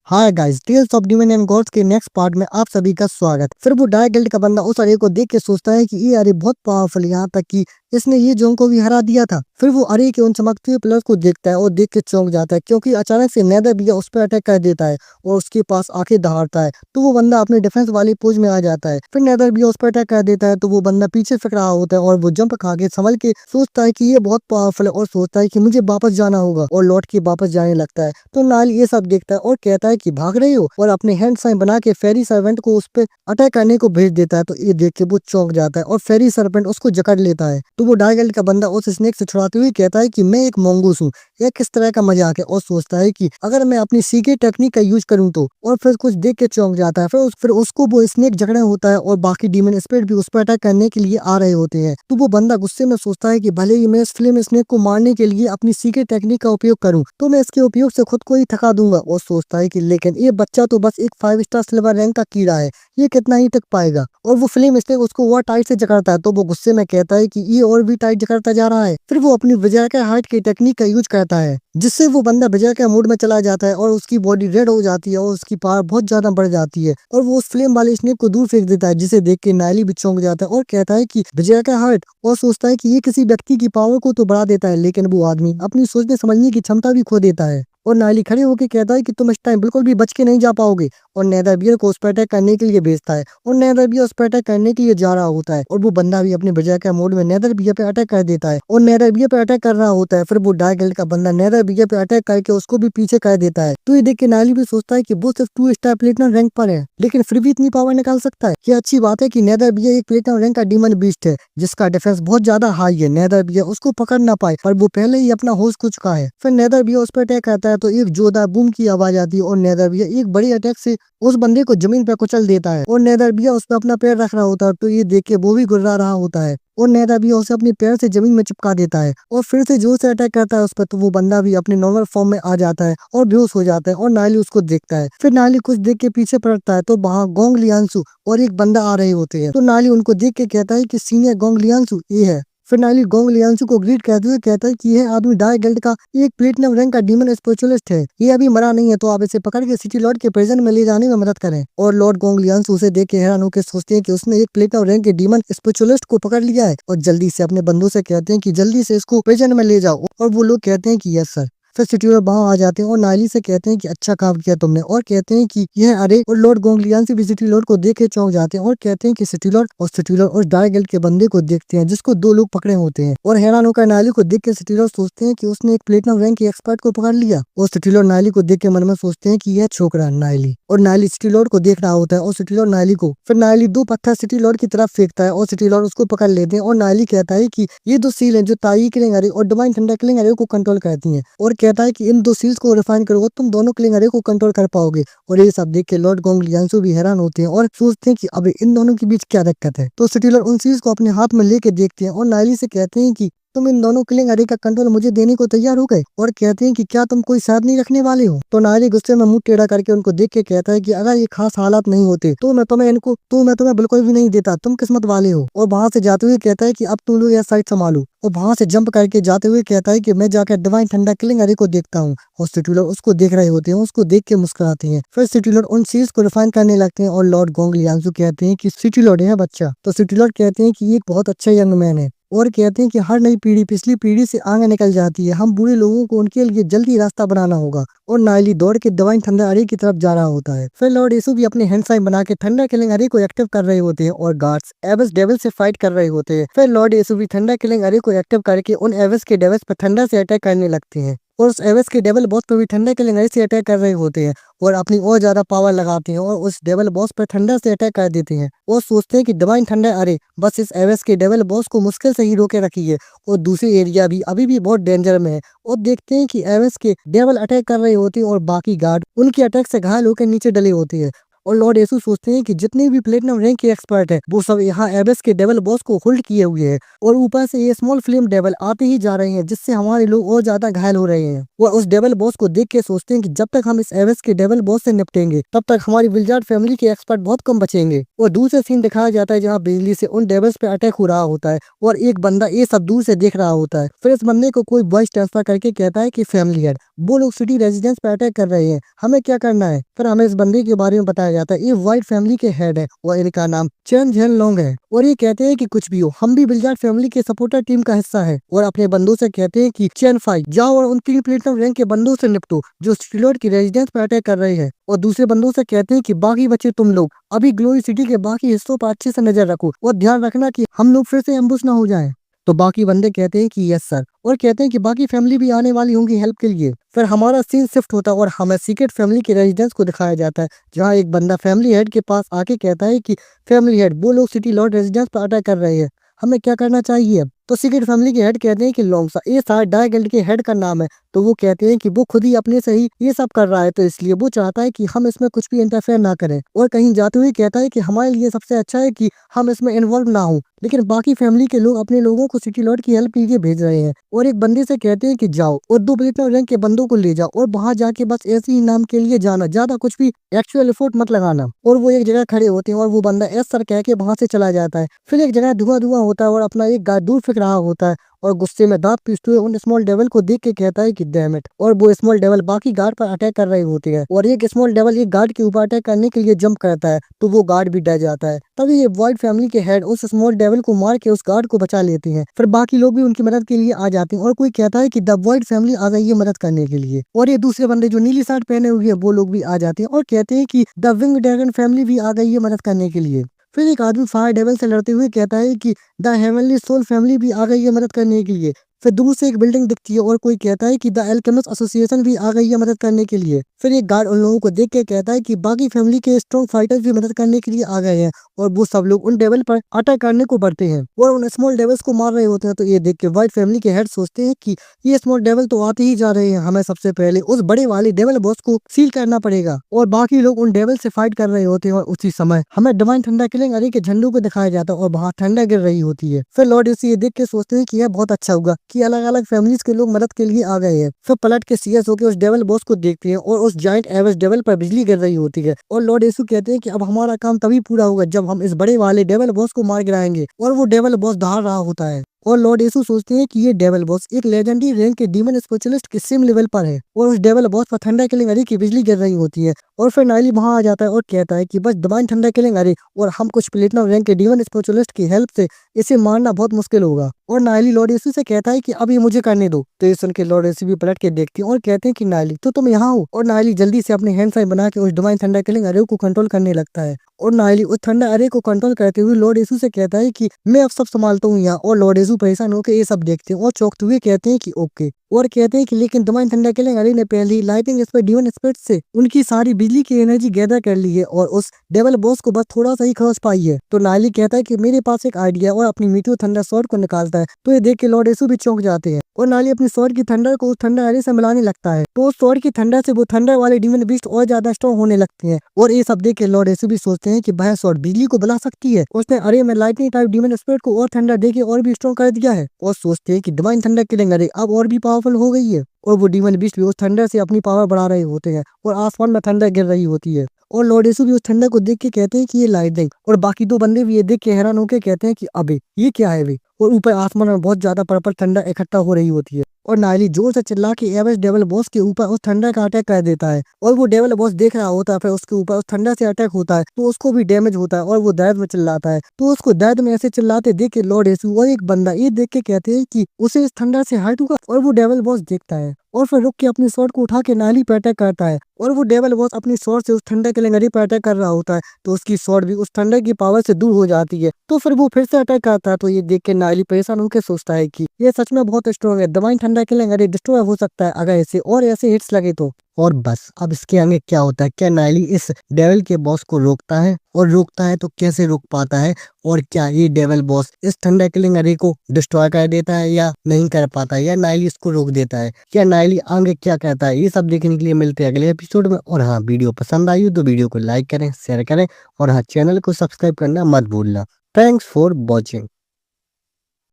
Hi guys, tales of demon and gods के next part में आप सभी का स्वागत। फिर वो डार्क गिल्ड का बंदा उस अरे को देख के सोचता है कि ये अरे बहुत पावरफुल, यहाँ तक कि इसने ये जोन को भी हरा दिया था। फिर वो अरे के उन चमकते हुए पिलर्स को देखता है और देख के चौंक जाता है, क्योंकि अचानक से नेदर भी उस पर अटैक कर देता है और उसके पास आके दहाड़ता है। तो वो बंदा अपने डिफेंस वाली पोज में आ जाता है। फिर नेदर भी उस पर अटैक कर देता है, तो वो बंदा पीछे फेंक रहा होता है और वो जंप खा के संभल के सोचता है कि ये बहुत पावरफुल है और सोचता है कि मुझे वापस जाना होगा और लौट के वापस जाने लगता है। तो नाल ये सब देखता है और कहता है कि भाग रही हो, और अपने हैंड साइन बना के फेरी सर्वेंट को उस पे अटैक करने को भेज देता है। तो ये देख के वो चौंक जाता है और फेरी सर्वेंट उसको जकड़ लेता है। तो वो डार्क एल्ड का बंदा उस स्नेक से छुड़ाते हुए कहता है कि मैं एक मोंगूस हूँ, यह किस तरह का मजाक है, और सोचता है कि अगर मैं अपनी सीक्रेट टेक्निक का यूज करूँ तो, और फिर कुछ देख के चौंक जाता है। फिर उसको वो स्नेक जकड़े होता है और बाकी डीमन स्पिरिट भी उस पर अटैक करने के लिए आ रहे होते हैं। तो वो बंदा गुस्से में सोचता है कि भले ही मैं इस फ्लेम स्नेक को मारने के लिए अपनी सीक्रेट टेक्निक का उपयोग करूं, तो मैं इसके उपयोग से खुद को ही थका दूंगा। और सोचता है कि लेकिन ये बच्चा तो बस एक 5 स्टार सिल्वर रैंक का कीड़ा है, ये कितना ही टिक पाएगा। और वो फ्लेम स्नेक उसको और टाइट से जकड़ता है। तो वो गुस्से में कहता है कि ये और भी टाइट जकड़ता जा रहा है। फिर वो अपनी विजय हाइट की टेक्निक का यूज करता है, जिससे वो बंदा विजय के मूड में चला जाता है और उसकी बॉडी रेड हो जाती है और उसकी पावर बहुत ज्यादा बढ़ जाती है। और वो उस फ्लेम वाले स्नेक को दूर फेंक देता है, जिसे देख के नायली भी चौंक जाता है और कहता है कि विजय का हार्ट, और सोचता है कि ये किसी व्यक्ति की पावर को तो बढ़ा देता है, लेकिन वो आदमी अपनी सोचने समझने की क्षमता भी खो देता है। और नायली खड़े होकर कहता है कि तुम इस टाइम बिल्कुल भी बच के नहीं जा पाओगे, और नेदर बियर को उस पर अटैक करने के लिए भेजता है। और नेदर बियर उस पर अटैक करने के लिए जा रहा होता है और वो बंदा भी अपने विजय के मोड में नेदर बियर पे अटैक कर देता है और नेदर बियर पे अटैक कर रहा होता है। फिर वो डार्क गिल्ड का बंदा नेदर बियर पे अटैक करके उसको भी पीछे कर देता है। तो ये देख के नायली भी सोचता है कि वो सिर्फ 2 स्टार प्लेटिनम रैंक पर है, लेकिन फिर भी इतनी पावर निकाल सकता है। ये अच्छी बात है कि नेदर बियर एक प्लेटिनम रैंक का डीमन बीस्ट है, जिसका डिफेंस बहुत ज्यादा हाई है। नेदर बियर उसको पकड़ ना पाए, पर वो पहले ही अपना होश खो चुका है। फिर नेदर बियर उस पर अटैक करता है, तो एक जोरदार बूम की आवाज आती है और नेदर बियर एक बड़ी अटैक से उस बंदे को जमीन पर कुचल देता है। और नेदर बियर उस पर अपना पैर रख रहा होता है, तो ये देख के वो भी गुर्रा रहा होता है और नेदर बियर उसे अपने पैर से जमीन में चिपका देता है और फिर से जोर से अटैक करता है उस पर। तो वो बंदा भी अपने नॉर्मल फॉर्म में आ जाता है और बेहोश हो जाता है और नायली उसको देखता है। फिर नायली कुछ देख के पीछे पलटता है, तो वहाँ गोंग लियांसु और एक बंदा आ रहे होते हैं। तो नायली उनको देख के कहता है कि सीनियर गोंग लियांसु ये है। फिर नायली गोंग लियांसु को ग्रीट करते हुए कहता है कि यह आदमी डार्क गिल्ड का एक प्लेटिनम रैंक का डीमन स्पिरिचुअलिस्ट है, ये अभी मरा नहीं है, तो आप इसे पकड़ के सिटी लॉर्ड के प्रिजन में ले जाने में मदद करें। और लॉर्ड गोंग लियांसु उसे देख के हैरान होकर सोचते हैं कि उसने एक प्लेटिनम रैंक के डीमन स्पिरिचुअलिस्ट को पकड़ लिया है, और जल्दी से अपने बंदों से कहते हैं कि जल्दी से इसको प्रिजन में ले जाओ। और वो लोग कहते हैं कि यस सर। फिर सिटी लॉर्ड वहां आ जाते हैं और नायली से कहते हैं कि अच्छा काम किया तुमने, और कहते हैं कि यह अरे। और लॉर्ड गोंगलियान से भी सिटी लॉर्ड को देख के चौंक जाते हैं और कहते हैं कि सिटी लॉर्ड और डार्क गिल्ड के बंदे को देखते हैं, जिसको 2 लोग पकड़े होते हैं। और हैरान होकर नायली को देख के सिटी लॉर्ड सोचते हैं कि उसने एक प्लेटिनम रैंक के एक्सपर्ट को पकड़ लिया। और सिटी लॉर्ड नायली को देख के मन में सोचते हैं कि यह छोकरा नायली। और नायली सिटी लॉर्ड को देख रहा होता है और सिटी लॉर्ड नायली को। फिर नायली 2 पत्थर सिटी लॉर्ड की तरफ फेंकता है और सिटी लॉर्ड उसको पकड़ लेते हैं। और नायली कहता है कि ये 2 सील हैं जो ताई किलिंग अरे और डिवाइन थंडर किलिंग अरे को कंट्रोल करती हैं, और कहता है कि इन 2 सील्स को रिफाइन करोगे तुम दोनों किलिंग अरे को कंट्रोल कर पाओगे। और ये सब देख के लॉर्ड गोंग लियांसु भी हैरान होते हैं और सोचते हैं कि अब इन दोनों के बीच क्या दिक्कत है। तो सिटी लॉर्ड उन सील्स को अपने हाथ में लेके देखते हैं और नायली से कहते हैं कि तुम इन दोनों किलिंग अरे का कंट्रोल मुझे देने को तैयार हो गए, और कहते हैं कि क्या तुम कोई साथ नहीं रखने वाले हो। तो नायली गुस्से में मुंह टेढ़ा करके उनको देख के कहता है कि अगर ये खास हालात नहीं होते तो मैं तुम्हें बिल्कुल भी नहीं देता, तुम किस्मत वाले हो। और वहां से जाते हुए कहता है कि अब तुम लोग यह साइड संभालो। और वहां से जंप करके जाते हुए कहता है कि मैं जाकर डिवाइन ठंडा किलिंग अरे को देखता हूँ। और सिटी लॉर्ड उसको देख रहे होते हैं, उसको देख के मुस्कुराते हैं। फिर सिटी लॉर्ड उन सील्स को रिफाइन करने लगते हैं और लॉर्ड गोंग लियांसु कहते हैं कि सिटी लॉर्ड है बच्चा। तो सिटी लॉर्ड कहते हैं कि ये एक बहुत अच्छा यंग मैन है, और कहते हैं कि हर नई पीढ़ी पिछली पीढ़ी से आगे निकल जाती है, हम बूढ़े लोगों को उनके लिए जल्दी रास्ता बनाना होगा। और नायली दौड़ के डिवाइन थंडर अरे की तरफ जा रहा होता है। फिर लॉर्ड यीशु भी अपने हैंड साइन बना के थंडर किलिंग अरे को एक्टिव कर रहे होते हैं और गार्ड्स एविस डेविल से फाइट कर रहे होते हैं। फिर लॉर्ड यीशु भी थंडर किलिंग अरे को एक्टिव करके उन एविस के डेविल्स पर थंडर से अटैक करने लगते हैं, और उस एविस के डेविल बॉस पर भी थंडर किलिंग अरे से अटैक कर रहे होते हैं और अपनी और ज्यादा पावर लगाते हैं और उस डेविल बॉस पर थंडर से अटैक कर देते हैं। और सोचते हैं कि डिवाइन थंडर अरे बस इस एविस के डेविल बॉस को मुश्किल से ही रोके रखी है, और दूसरी एरिया भी अभी भी बहुत डेंजर में है। और देखते हैं कि एविस के डेविल अटैक कर रहे होते हैं और बाकी गार्ड उनकी अटैक से घायल होकर नीचे डले होते हैं। और लॉर्ड येसु सोचते हैं कि जितने भी प्लेटिनम रैंक के एक्सपर्ट है वो सब यहाँ एबेस के डेविल बॉस को होल्ड किए हुए हैं और ऊपर से ये स्मॉल फ्लेम डेविल आते ही जा रहे हैं, जिससे हमारे लोग और ज्यादा घायल हो रहे हैं। वो उस डेविल बॉस को देख के सोचते हैं कि जब तक हम इस एबेस के डेविल बॉस से निपटेंगे तब तक हमारी विजार्ड फैमिली के एक्सपर्ट बहुत कम बचेंगे। और दूसरे सीन दिखाया जाता है जहाँ बिजली से उन डेविल्स पे अटैक हो रहा होता है और एक बंदा ये सब दूर से देख रहा होता है। फिर इस बंदे को कोई वॉइस ट्रांसफर करके कहता है कि फैमिली हेड वो लोग सिटी रेजिडेंस पे अटैक कर रहे हैं, हमें क्या करना है। फिर हमें इस बंदे के बारे में बताया जाता है ये व्हाइट फैमिली के हेड है और इनका नाम चेन जेन लोंग है और ये कहते हैं कि कुछ भी हो हम भी विजार्ड फैमिली के सपोर्टर टीम का हिस्सा है और अपने बंदों से कहते हैं कि चेन फाइट जाओ और उन 3 प्लेटिनम रैंक के बंदों से निपटो जो सिटी लॉर्ड की रेजिडेंस पे अटैक कर रहे हैं। और दूसरे बंदों से कहते हैं कि बाकी बच्चे तुम लोग अभी ग्लोरी सिटी के बाकी हिस्सों पर अच्छे से नजर रखो और ध्यान रखना कि हम लोग फिर से एम्बुश ना हो जाएं। तो बाकी बंदे कहते हैं कि यस सर और कहते हैं कि बाकी फैमिली भी आने वाली होंगी हेल्प के लिए। फिर हमारा सीन शिफ्ट होता है और हमें सीक्रेट फैमिली के रेजिडेंस को दिखाया जाता है जहाँ एक बंदा फैमिली हेड के पास आके कहता है कि फैमिली हेड वो लोग सिटी लॉर्ड रेजिडेंस पर अटैक कर रहे हैं, हमें क्या करना चाहिए अब। तो सीक्रेट फैमिली के हेड कहते हैं कि लोंगसा ये सारे डाई गिल्ड के हेड का नाम है। तो वो कहते हैं कि वो खुद ही अपने से ही ये सब कर रहा है तो इसलिए वो चाहता है कि हम इसमें कुछ भी इंटरफेयर ना करें और कहीं जाते हुए कहता है कि हमारे लिए सबसे अच्छा है कि हम इसमें इन्वॉल्व ना हो। लेकिन बाकी फैमिली के लोग अपने लोगों को सिटी लॉर्ड की हेल्प के लिए भेज रहे हैं और एक बंदे से कहते हैं कि जाओ और 2 प्लेटिनम रैंक के बंदों को ले जाओ और वहां जाके बस ऐसे ही नाम के लिए जाना, ज्यादा कुछ भी एक्चुअल एफर्ट मत लगाना। और वो एक जगह खड़े होते हैं और वो बंदा एस सर कह के वहां से चला जाता है। फिर एक जगह धुआं धुआं होता है और अपना एक गार्ड दूर फेंक रहा होता है और गुस्से में दांत पीसते हुए उन स्मॉल डेविल को देख के कहता है कि डैम इट। और वो स्मॉल डेविल बाकी गार्ड पर अटैक कर रहे होते हैं और एक स्मॉल डेविल एक गार्ड के ऊपर अटैक करने के लिए जंप करता है तो वो गार्ड भी डर जाता है। तभी ये व्हाइट फैमिली के हेड उस स्मॉल डेविल को मार के उस गार्ड को बचा लेते हैं। फिर बाकी लोग भी उनकी मदद के लिए आ जाते हैं और कोई कहता है कि द व्हाइट फैमिली आ गई है मदद करने के लिए। और ये दूसरे बंदे जो नीली शर्ट पहने हुए हैं वो लोग भी आ जाते हैं और कहते हैं कि द विंग ड्रैगन फैमिली भी आ गई है मदद करने के लिए। फिर एक आदमी फायर डेविल से लड़ते हुए कहता है कि द हेवनली सोल फैमिली भी आ गई है मदद करने के लिए। फिर दूर से एक बिल्डिंग दिखती है और कोई कहता है कि द एल्केमिस्ट एसोसिएशन भी आ गई है मदद करने के लिए। फिर एक गार्ड उन लोगों को देख के कहता है कि बाकी फैमिली के स्ट्रॉन्ग फाइटर्स भी मदद करने के लिए आ गए हैं और वो सब लोग उन डेविल पर अटैक करने को बढ़ते हैं और उन स्मॉल डेविल्स को मार रहे होते हैं। तो ये देख के व्हाइट फैमिली के हेड सोचते हैं कि ये स्मॉल डेविल तो आते ही जा रहे हैं, हमें सबसे पहले उस बड़े वाले डेविल बॉस को सील करना पड़ेगा। और बाकी लोग उन डेविल से फाइट कर रहे होते हैं और उसी समय हमें डिवाइन थंडर किलिंग अरे के झंडों को दिखाया जाता है और वहाँ ठंडा गिर रही होती है। फिर लॉर्ड येसु ये देख के सोचते हैं कि यह बहुत अच्छा होगा कि अलग अलग फैमिलीज के लोग मदद के लिए आ गए हैं। फिर पलट के सीरियस होकर उस डेविल बॉस को देखते हैं और उस जाइंट एवेज डेविल पर बिजली गिर रही होती है और लॉर्ड येसु कहते हैं कि अब हमारा काम तभी पूरा होगा जब हम इस बड़े वाले डेविल बॉस को मार गिराएंगे। और वो डेविल बॉस दहाड़ रहा होता है और लॉर्ड येसु सोचते हैं कि ये डेविल बॉस एक लेजेंडरी रैंक के डीमन स्पेशलिस्ट के सेम लेवल पर है और उस डेविल बॉस पर थंडर किलिंग अरे की बिजली गिर रही होती है। और फिर नाइली वहां आ जाता है और कहता है कि बस डिवाइन थंडर किलिंग अरे और हम कुछ प्लेटिनम रैंक के डीमन स्पेशलिस्ट की हेल्प से इसे मारना बहुत मुश्किल होगा। और नाइली लॉर्ड येसु से कहता है कि अब ये मुझे करने दो। तो ये सुन के लॉर्ड येसु भी पलट के देखती है और कहते हैं कि नाइली तो तुम यहाँ हो। और नाइली जल्दी से अपने हैंड साइन बना के उस डिवाइन थंडर किलिंग अरे को कंट्रोल करने लगता है और नाइली उस थंडर अरे को कंट्रोल करते हुए लॉर्ड येसु से कहता है कि मैं अब सब संभालता हूँ यहाँ। और लॉर्ड येसु परेशान होकर ये सब देखते हैं और चौंकते हुए कहते हैं कि ओके। और कहते हैं कि लेकिन डिवाइन थंडर किलिंग अरे ने पहले ही लाइटिंग स्पीड डीमन स्पिरिट से उनकी सारी बिजली की एनर्जी गैदर कर ली है और उस डेविल बॉस को बस थोड़ा सा ही खर्च पाई है। तो नाइली कहता है कि मेरे पास एक आइडिया है और अपनी मीटियो थंडर स्वॉर्ड को निकालता है। तो ये देख के लॉर्ड येसु भी चौंक जाते हैं और नाइली अपनी स्वॉर्ड की थंडर को उस थंडर अरे से मिलाने लगता है। तो उस स्वॉर्ड की थंडर से वो थंडर वाले डीमन बीस्ट और ज्यादा स्ट्रॉन्ग होने लगते हैं। और ये सब देख के लॉर्ड येसु भी सोचते हैं कि वह स्वॉर्ड बिजली को बुला सकती है। उसने अरे में लाइटनिंग टाइप डीमन स्पिरिट को और थंडर देके और भी स्ट्रॉन्ग कर दिया है और सोचते हैं कि डिवाइन थंडर किलिंग अरे अब और भी पावरफुल हो गई है। और वो डीमन बीस्ट भी उस थंडर से अपनी पावर बढ़ा रहे होते हैं और आसमान में थंडर गिर रही होती है। और लॉर्ड येसु भी उस थंडर को देख के कहते हैं कि ये लाइटनिंग। और बाकी 2 बंदे भी ये देख के हैरान होकर कहते हैं कि अबे ये क्या है वे। और ऊपर आसमान में बहुत ज्यादा पर्पल थंडर इकट्ठा हो रही होती है और नाइली जोर से चिल्ला के एवेज डेविल बॉस के ऊपर उस थंडर का अटैक कर देता है और वो डेविल बॉस देख रहा होता है। फिर उसके ऊपर उस थंडर से अटैक होता है तो उसको भी डैमेज होता है और वो दर्द में चिल्लाता है। तो उसको दर्द में ऐसे चिल्लाते देख के लॉर्ड येसु और एक बंदा ये देख के कहते हैं कि उसे इस थंडर से हर्ट हुआ। और वो डेविल बॉस देखता है और फिर रुक के अपनी स्वॉर्ड को उठा के नाइली पे अटैक करता है और वो डेविल बॉस अपनी स्वॉर्ड से उस थंडर किलिंग अरे पे अटैक कर रहा होता है तो उसकी स्वॉर्ड भी उस थंडर की पावर से दूर हो जाती है। तो फिर वो फिर से अटैक करता है। तो ये देख के नाइली परेशान होकर सोचता है कि ये सच में बहुत स्ट्रॉन्ग है, डिवाइन थंडर किलिंग अरे डिस्ट्रॉय हो सकता है अगर इसे और ऐसे हिट्स लगे तो। और बस अब इसके आगे क्या होता है, क्या नाइली इस डेविल के बॉस को रोकता है, और रोकता है तो कैसे रोक पाता है, और क्या ये डेविल बॉस इस थंडर किलिंग अरे को डिस्ट्रॉय कर देता है या नहीं कर पाता है, या नाइली इसको रोक देता है, क्या नाइली आगे क्या कहता है, ये सब देखने के लिए मिलते हैं अगले एपिसोड में। और हाँ, वीडियो पसंद आई हो तो वीडियो को लाइक करें, शेयर करें, और हाँ, चैनल को सब्सक्राइब करना मत भूलना। Thanks for watching.